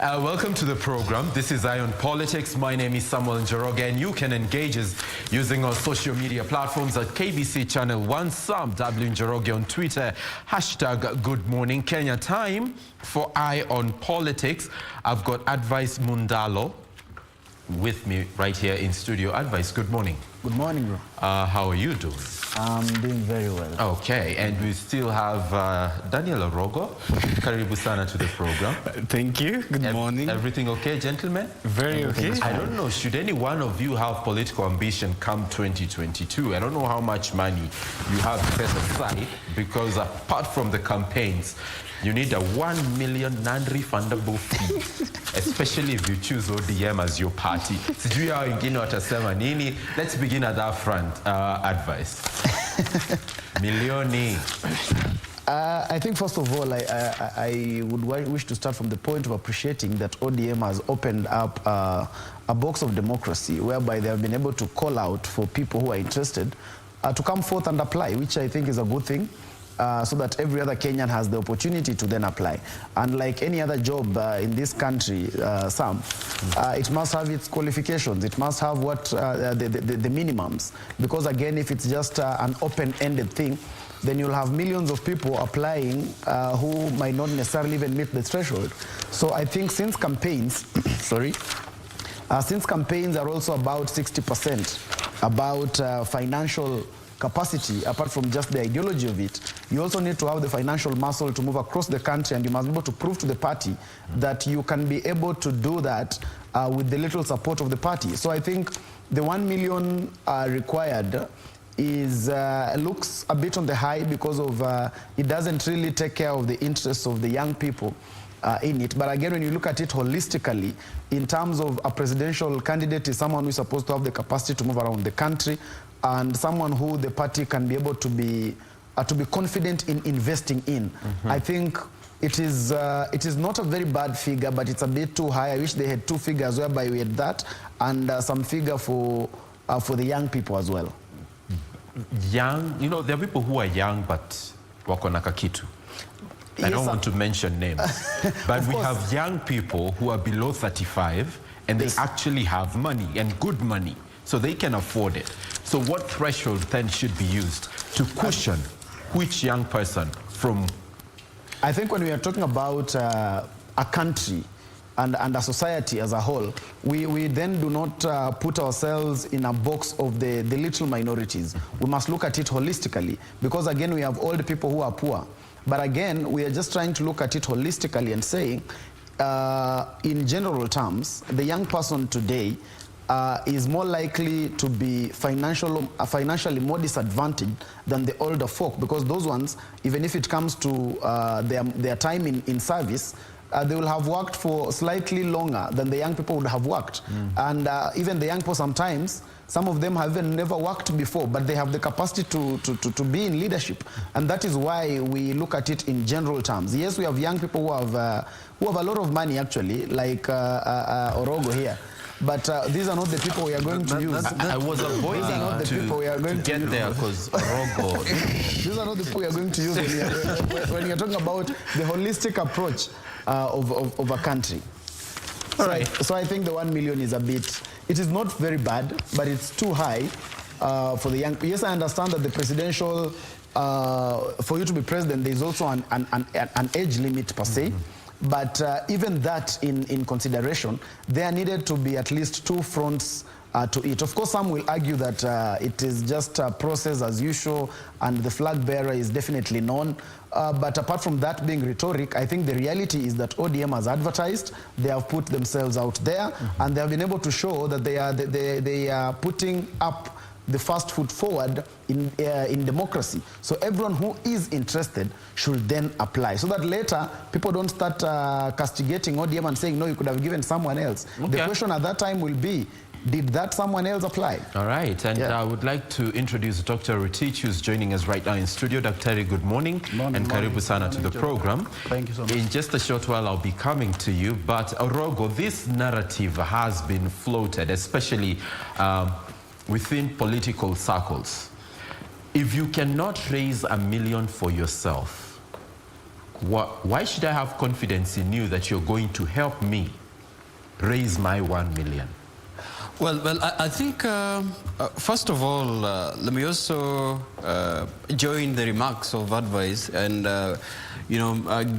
Welcome to the program. This is Eye on Politics. My name is Samuel Njoroge, and you can engage us using our social media platforms at KBC Channel 1, Sam W Njoroge on Twitter, hashtag Good Morning Kenya. Time for Eye on Politics. I've got Advice Mundalo with me right here in studio. Advice, good morning. Good morning, bro. How are you doing? I'm doing very well. Okay, and we still have Daniel Orogo. Karibu sana to the program. Thank you. Good morning. Everything okay, gentlemen? Very okay. I don't know, should any one of you have political ambition come 2022? I don't know how much money you have set aside, because apart from the campaigns, you need a 1 million non-refundable fee, especially if you choose ODM as your party. Sijui hao wengine watasema nini. Let's begin at that front. Advice. Milioni. I think first of all, I would wish to start from the point of appreciating that ODM has opened up a box of democracy whereby they have been able to call out for people who are interested to come forth and apply, which I think is a good thing. So that every other Kenyan has the opportunity to then apply. And like any other job in this country, Sam, it must have its qualifications. It must have what the minimums. Because again, if it's just an open-ended thing, then you'll have millions of people applying who might not necessarily even meet the threshold. So I think since campaigns, since campaigns are also about 60% about financial capacity, apart from just the ideology of it, you also need to have the financial muscle to move across the country, and you must be able to prove to the party that you can be able to do that with the little support of the party. So I think the 1 million required is looks a bit on the high, because of it doesn't really take care of the interests of the young people in it. But again, when you look at it holistically, in terms of a presidential candidate is someone who is supposed to have the capacity to move around the country, and someone who the party can be able to be confident in investing in. I think it is not a very bad figure, but it's a bit too high. I wish they had two figures whereby we had that and some figure for the young people as well. Young, you know, there are people who are young but wako na kakitu. I don't want to mention names, but we have young people who are below 35 and they actually have money, and good money, so they can afford it. So what threshold then should be used to cushion which young person from? I think when we are talking about a country and a society as a whole, we then do not put ourselves in a box of the little minorities. We must look at it holistically, because again, we have old people who are poor. But again, we are just trying to look at it holistically and saying, in general terms, the young person today is more likely to be financially more disadvantaged than the older folk, because those ones, even if it comes to their time in service, they will have worked for slightly longer than the young people would have worked. And even the young people sometimes, some of them have even never worked before, but they have the capacity to be in leadership. And that is why we look at it in general terms. Yes, we have young people who have a lot of money, actually, like Orogo here. But these are not the people we are going to use. I was avoiding to get there, because Orogo. These are not the people we are going to use when you're talking about the holistic approach of a country. So I think the 1 million is a bit, it is not very bad, but it's too high for the young. Yes, I understand that the presidential, for you to be president, there is also an age limit per se. But even that in consideration, there needed to be at least two fronts to it. Of course, some will argue that it is just a process as usual and the flag bearer is definitely known. But apart from that being rhetoric, I think the reality is that ODM has advertised, they have put themselves out there, and they have been able to show that they are putting up the first foot forward in democracy. So everyone who is interested should then apply, so that later people don't start castigating ODM and saying, no, you could have given someone else. Okay. The question at that time will be, did that someone else apply? All right, and I would like to introduce Dr. Rotich, who's joining us right now in studio. Dr. Good morning, and karibu sana to the program. Thank you so much. In just a short while, I'll be coming to you, but Orogo, this narrative has been floated, especially within political circles. If you cannot raise 1 million for yourself, why should I have confidence in you that you're going to help me raise my 1 million? Well, I think, first of all, let me also join the remarks of advice and,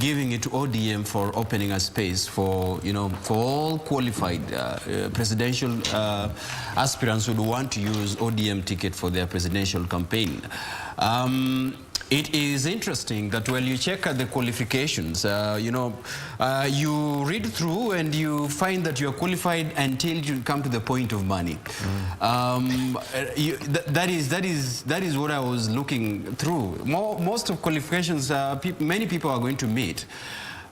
giving it to ODM for opening a space for, for all qualified presidential aspirants who want to use ODM ticket for their presidential campaign. It is interesting that when you check out the qualifications, you read through and you find that you're qualified until you come to the point of money. That is what I was looking through. Most of qualifications, many people are going to meet.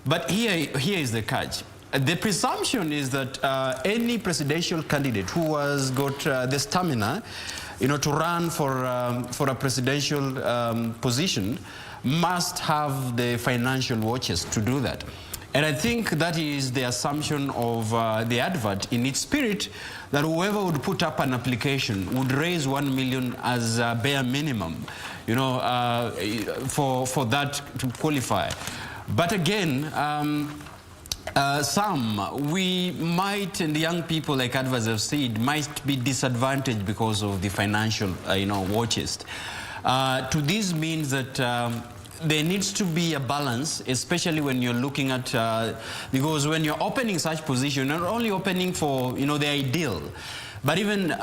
But here is the catch. The presumption is that any presidential candidate who has got the stamina to run for a presidential position must have the financial watches to do that. And I think that is the assumption of the advert in its spirit, that whoever would put up an application would raise 1 million as a bare minimum, for that to qualify. But again, we might, and the young people, like advisors have said, might be disadvantaged because of the financial, war chest. To this means that there needs to be a balance, especially when you're looking at, because when you're opening such position, you're not only opening for, the ideal, but even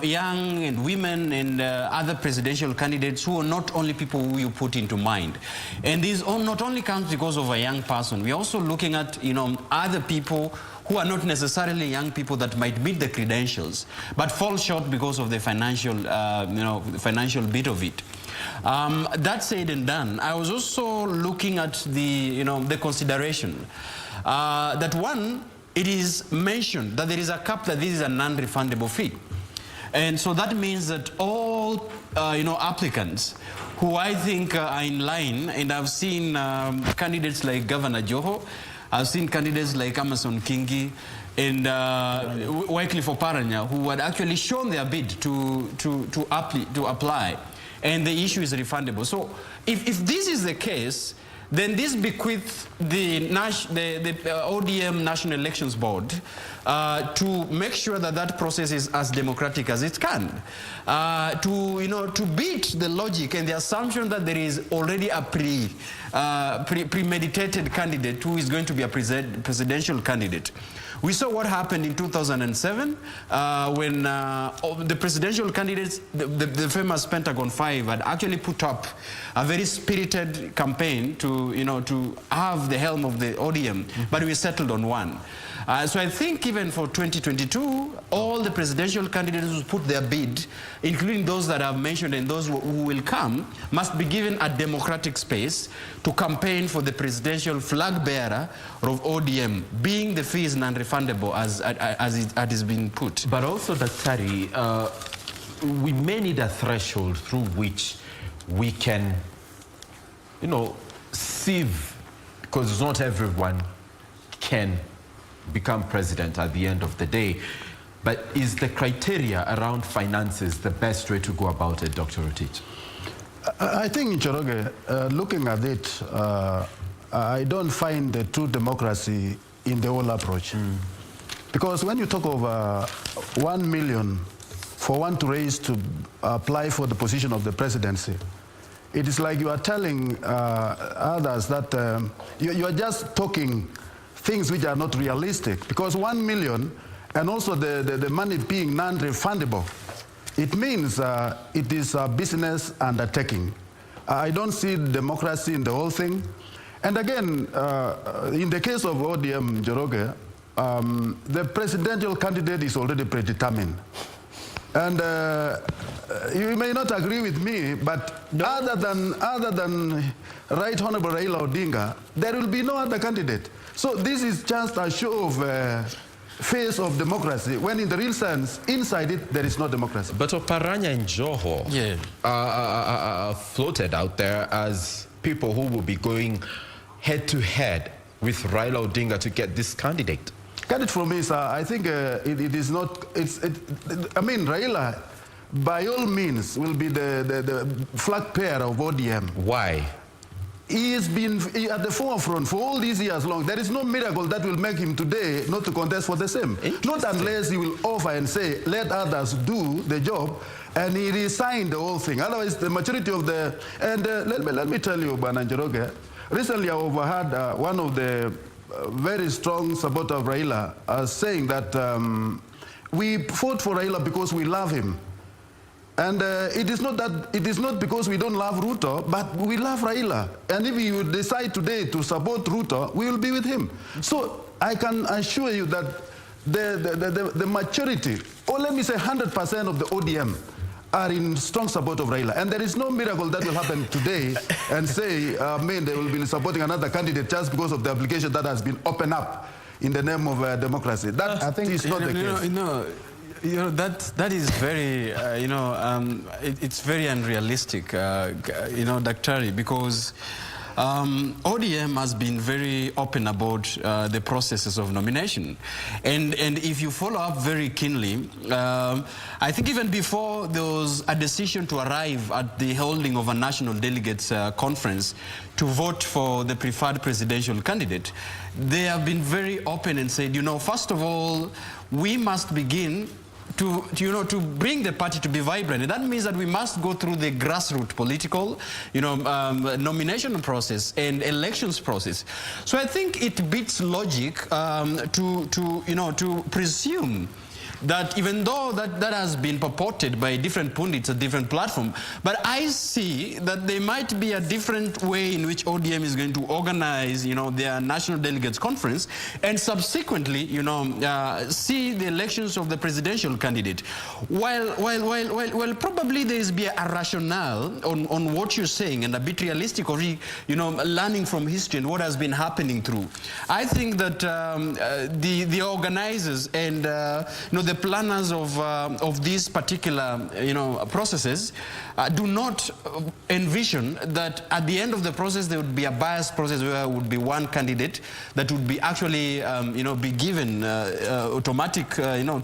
young and women and other presidential candidates who are not only people who you put into mind. And this not only comes because of a young person. We're also looking at, other people who are not necessarily young people that might meet the credentials, but fall short because of the financial, financial bit of it. That said and done, I was also looking at the, the consideration that one, it is mentioned that there is a cap that this is a non-refundable fee. And so that means that all, applicants who I think are in line, and I've seen candidates like Governor Joho, I've seen candidates like Amason Kingi, and Wycliffe Oparanya, who had actually shown their bid to apply, and the issue is refundable. So if this is the case, then this bequeaths the ODM National Elections Board to make sure that that process is as democratic as it can, to beat the logic and the assumption that there is already a premeditated candidate who is going to be a presidential candidate. We saw what happened in 2007 when the presidential candidates, the famous Pentagon 5, had actually put up a very spirited campaign to, to have the helm of the ODM, but we settled on one. So I think even for 2022, all the presidential candidates who put their bid, including those that I've mentioned and those who will come, must be given a democratic space to campaign for the presidential flag bearer of ODM, being the fee is non-refundable as it is being put. But also, Daktari, we may need a threshold through which we can, sieve, because not everyone can become president at the end of the day. But is the criteria around finances the best way to go about it, Dr. Rotich? I think, Njoroge, looking at it, I don't find the true democracy in the whole approach. Because when you talk of 1 million for one to raise to apply for the position of the presidency, it is like you are telling others that you are just talking things which are not realistic, because 1 million and also the money being non-refundable, it means it is a business undertaking. I don't see democracy in the whole thing. And again, in the case of ODM Njoroge, the presidential candidate is already predetermined. And you may not agree with me, but other than Right Honorable Raila Odinga, there will be no other candidate. So this is just a show of face of democracy, when in the real sense, inside it, there is no democracy. But Oparanya and Joho floated out there as people who will be going head-to-head with Raila Odinga to get this candidate. Get it from me, sir. I think it is not, I mean, Raila, by all means, will be the flag bearer of ODM. Why? he has been at the forefront for all these years long. There is no miracle that will make him today not to contest for the same. Not unless he will offer and say, let others do the job, and he resigned the whole thing. Otherwise, the maturity of the... And let me tell you, Njoroge, recently I overheard one of the very strong supporters of Raila saying that we fought for Raila because we love him. And it is not because we don't love Ruto, but we love Raila. And if you decide today to support Ruto, we will be with him. So I can assure you that the maturity, or let me say 100% of the ODM, are in strong support of Raila. And there is no miracle that will happen today and say, they will be supporting another candidate just because of the application that has been opened up in the name of democracy. That is not the case. That is very, it's very unrealistic, Daktari, because ODM has been very open about the processes of nomination. And if you follow up very keenly, I think even before there was a decision to arrive at the holding of a national delegates conference to vote for the preferred presidential candidate, they have been very open and said, first of all, we must begin to bring the party to be vibrant. And that means that we must go through the grassroots political, nomination process and elections process. So I think it beats logic to presume that even though that has been purported by different pundits at different platforms, but I see that there might be a different way in which ODM is going to organize, their national delegates conference, and subsequently, see the elections of the presidential candidate. While probably there is be a rationale on what you're saying and a bit realistic of, learning from history and what has been happening through. I think that the organizers and the planners of these particular processes do not envision that at the end of the process there would be a biased process where there would be one candidate that would be actually be given automatic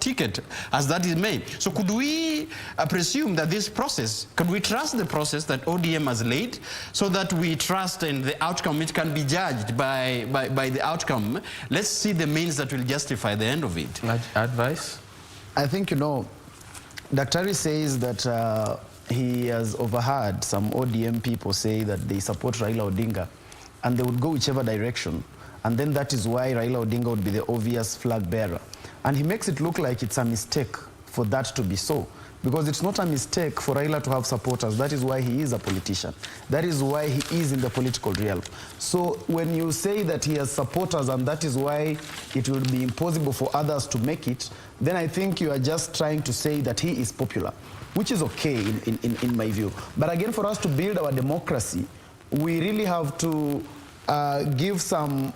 ticket as that is made. So could we presume that this process, could we trust the process that ODM has laid, so that we trust in the outcome which can be judged by the outcome? Let's see the means that will justify the end of it. Advice? I think, Daktari says that he has overheard some ODM people say that they support Raila Odinga and they would go whichever direction. And then that is why Raila Odinga would be the obvious flag bearer. And he makes it look like it's a mistake for that to be so. Because it's not a mistake for Raila to have supporters. That is why he is a politician. That is why he is in the political realm. So when you say that he has supporters and that is why it will be impossible for others to make it, then I think you are just trying to say that he is popular, which is okay in my view. But again, for us to build our democracy, we really have to give some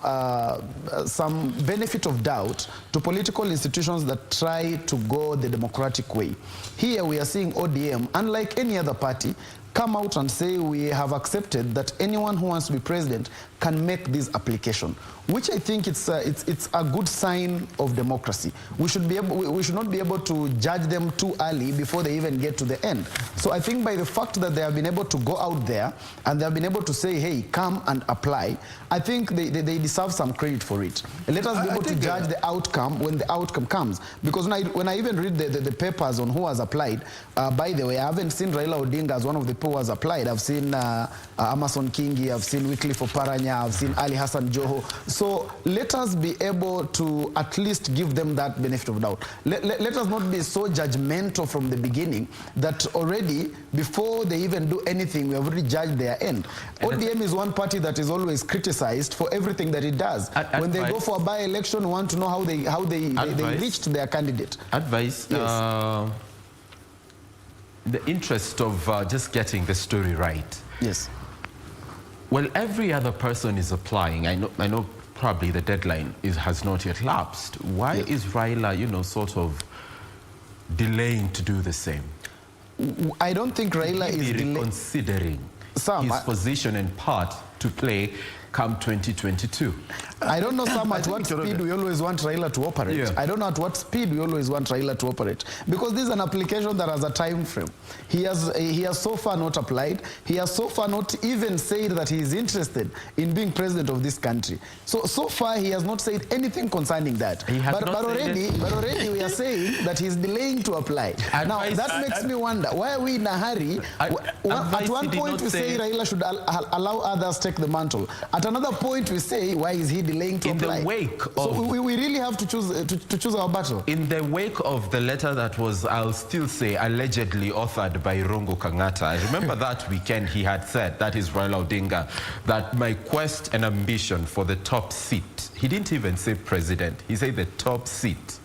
benefit of doubt to political institutions that try to go the democratic way. Here we are seeing ODM, unlike any other party, come out and say we have accepted that anyone who wants to be president can make this application, which I think it's a good sign of democracy. We should not be able to judge them too early before they even get to the end. So I think by the fact that they have been able to go out there and they have been able to say, hey, come and apply, I think they deserve some credit for it. And let us be able to judge the outcome when the outcome comes. Because when I even read the papers on who has applied, by the way, I haven't seen Raila Odinga as one of the people who has applied. I've seen Amason Kingi, I've seen Wycliffe Oparanya, I've seen Ali Hassan Joho. So let us be able to at least give them that benefit of doubt. Let us not be so judgmental from the beginning that already, before they even do anything, we have already judged their end. ODM is one party that is always criticized for everything that it does. When they go for a by-election, we want to know how they reached their candidate. Advice? Yes. The interest of just getting the story right. Yes. Well, every other person is applying. I know probably the deadline has not yet lapsed. Why is Raila, sort of delaying to do the same? I don't think Raila is reconsidering his position and part to play come 2022? I don't know, Sam, at what speed we always want Raila to operate. Yeah. I don't know at what speed we always want Raila to operate. Because this is an application that has a time frame. He has so far not applied. He has so far not even said that he is interested in being president of this country. So far he has not said anything concerning that. But already we are saying that he's delaying to apply. Now that makes me wonder, why are we in a hurry? At one point we say Raila should allow others take the mantle. At another point we say, why is he delaying to apply? In the wake of... So we really have to choose our battle. In the wake of the letter that was, I'll still say, allegedly authored by Orogo Kangata, I remember that weekend he had said, that is Raila Odinga, that my quest and ambition for the top seat, he didn't even say president, he said the top seat,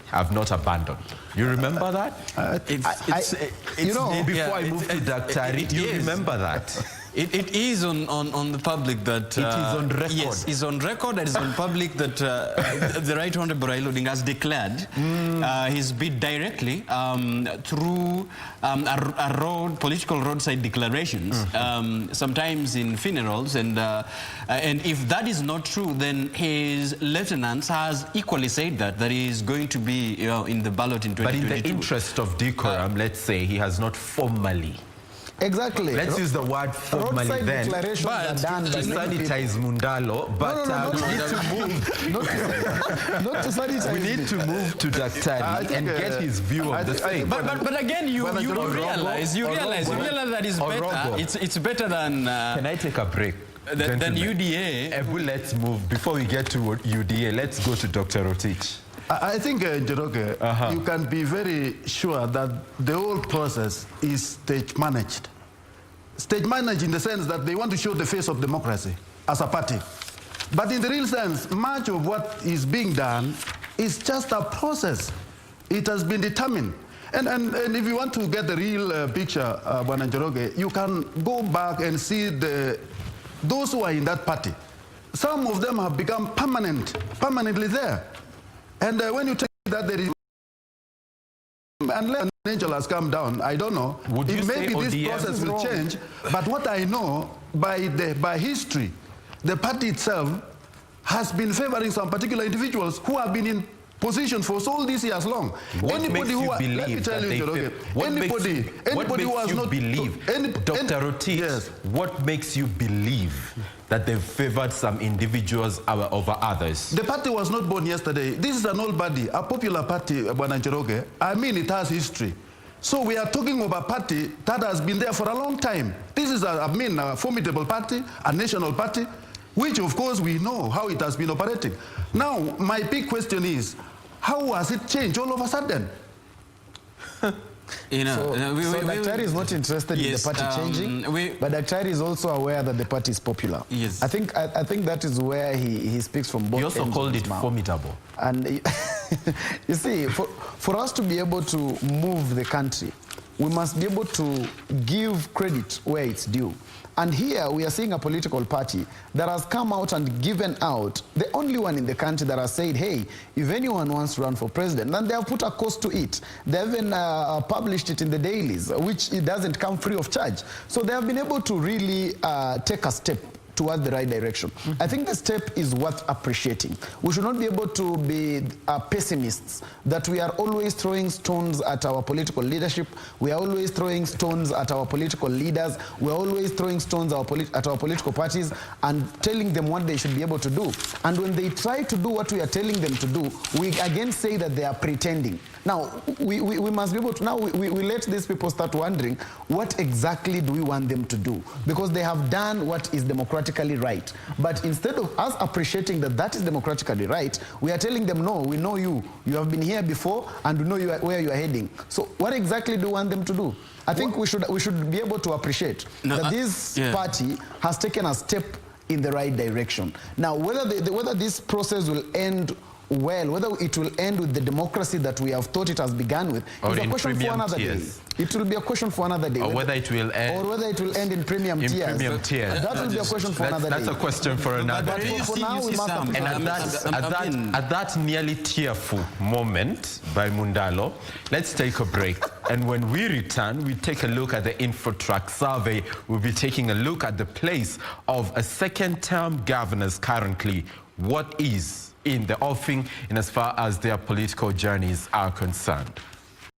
have not abandoned. You remember that? Before I move to Dr. do you remember that? It is on the public that... it is on record. Yes, it's on record and it's on public that the Right Honorable Raila Odinga has declared his bid directly through political roadside declarations, sometimes in funerals. And if that is not true, then his lieutenants has equally said that he is going to be in the ballot in 2022. But in the interest of decorum, let's say he has not formally... Exactly. Let's use the word formally then. But to sanitize Mundalo, but we need to move to Dr. and get his view of the thing. But again, you realize that it's better than... Can I take a break? Than UDA. Let's move. Before we get to UDA, let's go to Dr. Rotich. I think, Njoroge, you can be very sure that the whole process is stage-managed. Stage-managed in the sense that they want to show the face of democracy as a party. But in the real sense, much of what is being done is just a process. It has been determined. And if you want to get the real picture, Njoroge, you can go back and see those who are in that party. Some of them have become permanently there. And when you take that, there is, unless an angel has come down, I don't know. Maybe this process will change. But what I know, by history, the party itself has been favoring some particular individuals who have been in position for all these years long. What makes you believe that Dr. Rotich, yes. What makes you believe that they've favored some individuals over others? The party was not born yesterday. This is an old party, a popular party, Njoroge. I mean, it has history. So we are talking of a party that has been there for a long time. This is, a formidable party, a national party, which, of course, we know how it has been operating. Now, my big question is, how has it changed all of a sudden? Dr. is not interested in the party changing, but Dr. is also aware that the party is popular. Yes. I think that is where he speaks from both ends. He also called it formidable. And you see, for us to be able to move the country, we must be able to give credit where it's due. And here we are seeing a political party that has come out and given out, the only one in the country that has said, hey, if anyone wants to run for president, then they have put a cost to it. They even published it in the dailies, which it doesn't come free of charge. So they have been able to really take a step towards the right direction. I think the step is worth appreciating. We should not be able to be pessimists, that we are always throwing stones at our political leadership, we are always throwing stones at our political leaders, we are always throwing stones at our political parties and telling them what they should be able to do. And when they try to do what we are telling them to do, we again say that they are pretending. Now, we must be able to, now we let these people start wondering, what exactly do we want them to do? Because they have done what is democratically right. But instead of us appreciating that that is democratically right, we are telling them, no, we know you. You have been here before and we know where you are heading. So what exactly do we want them to do? I think we should be able to appreciate that this party has taken a step in the right direction. Now, whether this process will end well, whether it will end with the democracy that we have thought it has begun with, is a question for another day. It will be a question for another day. Or whether it will end in premium tiers. That will be a question for another day. That's a question for another day. For now, we must have and at that nearly tearful moment by Mundalo, let's take a break. And when we return, we take a look at the InfoTrack survey. We'll be taking a look at the place of a second-term governors currently. What is in the offing in as far as their political journeys are concerned.